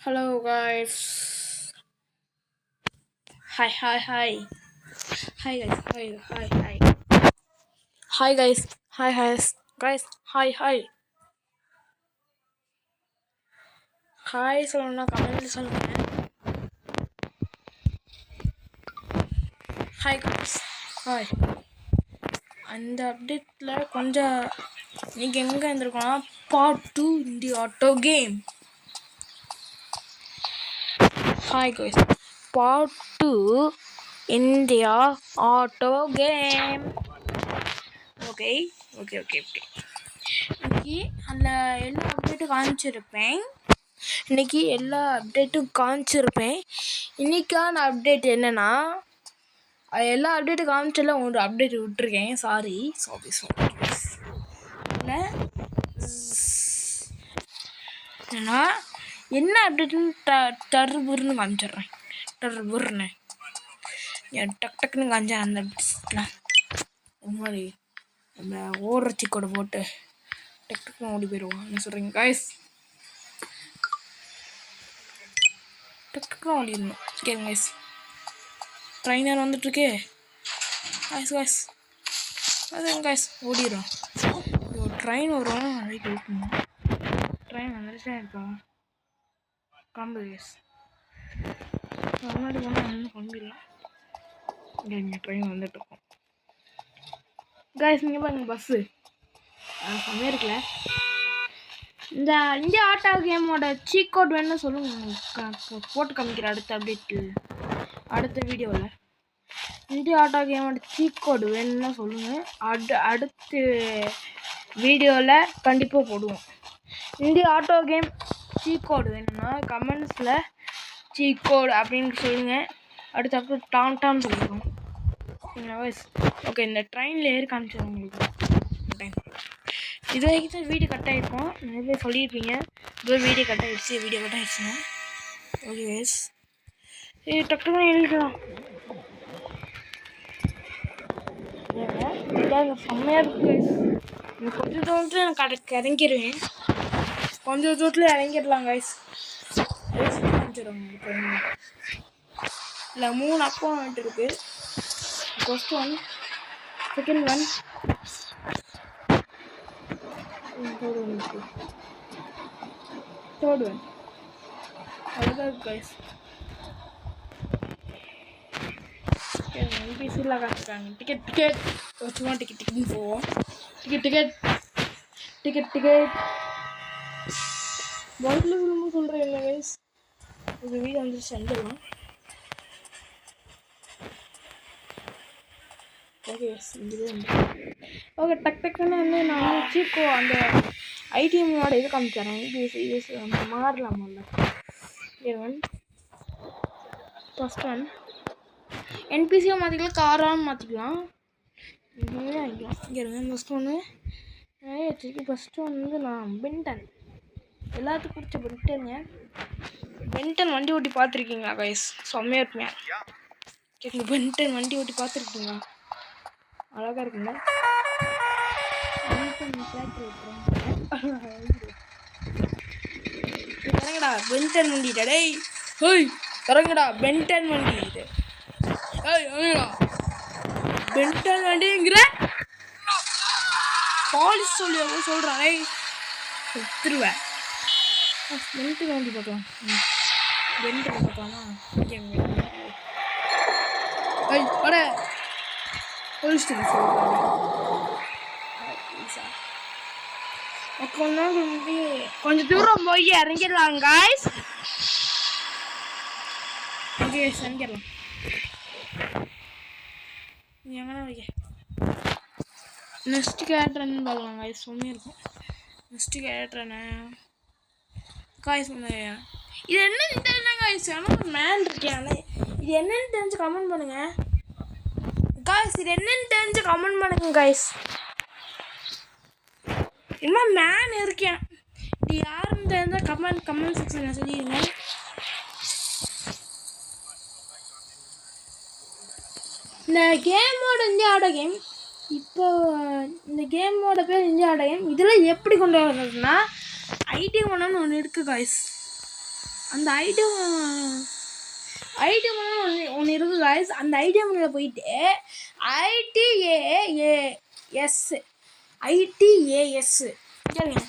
Hello guys. Hi. Hi guys. Hi. Hi guys. Hi. Guys. Hi. Hi சொல்லணும்னா கமெண்ட்ல சொல்லுங்க. Hi guys. Hi. அந்த அப்டேட்ல கொஞ்சம் நீங்க எங்க இருந்திருக்கோம்னா பார்ட் 2 இந்த auto game. Hi guys. Part 2 India auto game. Okay. இன்னைக்கு அந்த எல்லா அப்டேட்டும் காமிச்சிருப்பேன். இன்னைக்கான அப்டேட் என்னன்னா, எல்லா அப்டேட்டும் காமிச்சல ஒரு அப்டேட் விட்டுருக்கேன். சாரி. ஏன்னா என்ன அப்டேட்னு டர்புர்னு காமிச்சிடுறேன். டர்புர்னு டக்குன்னு காமிச்சேன். அந்த அப்டேட்லாம் மாதிரி நம்ம ஓடுறச்சி கூட போட்டு டக்குன்னு ஓடி போயிடுவோம். என்ன சொல்கிறீங்க காய்ஸ்? டக்குன்னு ஓடிடணும். கேளுங்க காய்ஸ். ட்ரெயினர் வந்துட்டுருக்கே காய்ஸ். அதான் காய்ஸ் ஓடிடும். ஒரு ட்ரெயின் வரும். ரைட் ஓட்டணும். ட்ரெயின் வந்துட்டு இருக்கா கிளம்புது காய்ஸ். முன்னாடி போனால் கிளம்பிடலாம். இங்கே ட்ரெயின் வந்துட்டுருக்கோம் காய்ஸ். இங்கே பாருங்க பஸ்ஸு செம்மையாக இருக்குல்ல. இந்த இந்தியா ஆட்டோ கேமோட சீக் கோட் வேணும்னு சொல்லுங்க. போட்டு காமிக்கிற அடுத்த வீடியோவில் இந்தியா ஆட்டோ கேமோட சீக் கோடு வேணும்னா சொல்லுங்கள். அடுத்த வீடியோவில் கண்டிப்பாக போடுவோம். இந்தியா ஆட்டோ கேம் சீக் கோடு வேணும்னா கமெண்ட்ஸில் சீக் கோடு அப்படின்னு சொல்லுங்கள். அடுத்து டாம் சொல்லிடுவோம். ஓகே, இந்த ட்ரெயினில் ஏறி காமிச்சிடும் உங்களுக்கு. இது வரைக்கும் தான் வீடியோ கட் ஆகிருக்கும். நிறைய பேர் சொல்லியிருப்பீங்க இதோ வீடியோ கட் ஆகிடுச்சுங்க. ஓகே கைஸ், டக்குன்னு எழுதிக்கலாம். செம்மையாக இருக்கு கைஸ். கொஞ்சம் தூரத்தில் நான் இறங்கிடுவேன். கொஞ்சம் தூரத்தில் இறங்கிடலாம் கைஸ். இல்லை 3 அப்பம் வந்துட்டு இருக்கு. First one, second one, third one. அவ்வளோதான் இருக்கு கைஸ். NPCல காட்டுறாங்க. டிக்கெட் சும்மா டிக்கெட் போவோம். டிக்கெட் பைக்கில் விரும்ப சொல்கிறேன் இல்லை கைஸ். இது வீடு வந்து செஞ்சிடலாம். ஓகே ஓகே டக்குன்னு வந்து நான் சீக்கோ அந்த ஐடிஎம்மோட இது காமிச்சிடறேன். இது நம்ம மாறலாம். ஒன் ஃபஸ்ட் ஒன் என்பிசியாக மாற்றிக்கலாம், காரான்னு மாற்றிக்கலாம். இங்கே ஆகிக்கலாம். இங்கே இருங்க. ஃபஸ்ட்டு ஒன்று நிறைய வச்சுருக்கு. ஃபஸ்ட்டு ஒன்று வந்து நான் பென்டன், எல்லாத்துக்கும் பிடிச்ச பென்டன் வண்டி ஓட்டி பார்த்துருக்கீங்களா கைஸ்? செம்மையாக இருக்குங்க. கேட்குங்க, பென்டன் வண்டி ஓட்டி பார்த்துருக்கீங்களா? அழகாக இருக்குங்க. இறங்கடா பென்டன் வண்டி. டேய் ஹோய் இறங்கடா பென்டன் வண்டி. இது பென்டன் வண்டிங்கிற பாலிஸ் சொல்கிறான். எடுத்துருவேன். பென்டன் வண்டி பார்க்கலாம். பென்டன் பார்க்கலாமா? வர போலீஸ் ஸ்டேஷன் சொல்கிறாங்க. கொஞ்சம் தூரம் போய் இறங்கிடலாம் காய்ஸ். ஓகே இறங்கிடலாம். எங்கன்னா வைக்க நெக்ஸ்ட் கேரக்டர்னு பார்க்கலாம் காய்ஸ். செம்மையாக இருக்கும். நெக்ஸ்ட் கேரக்டர்னு காய்ஸ் இது என்னன்னு தெரியல காய்ஸ். ஆனால் மேன் இருக்கேன். இது என்னன்னு தெரிஞ்சு கமெண்ட் பண்ணுங்க காய்ஸ். இது என்னன்னு தெரிஞ்சு கமெண்ட் பண்ணுங்க காய்ஸ். இன்னும் மேன் இருக்கேன். இது யாருன்னு தெரிஞ்சால் கமெண்ட் செக்ஷனில் சொல்லிடுங்க. இந்த கேமோட இந்தியா ஆட்டோ கேம், இப்போ இந்த கேமோட பேர் இந்தியா ஆட்டோ கேம். இதில் எப்படி கொண்டு வரதுன்னா ஐடி ஒன்று இருக்குது காய்ஸ். அந்த ஐட்டம் ஒன்று இருக்குது காய்ஸ். அந்த ஐட்டமில் போயிட்டு ITAS கேளுங்க.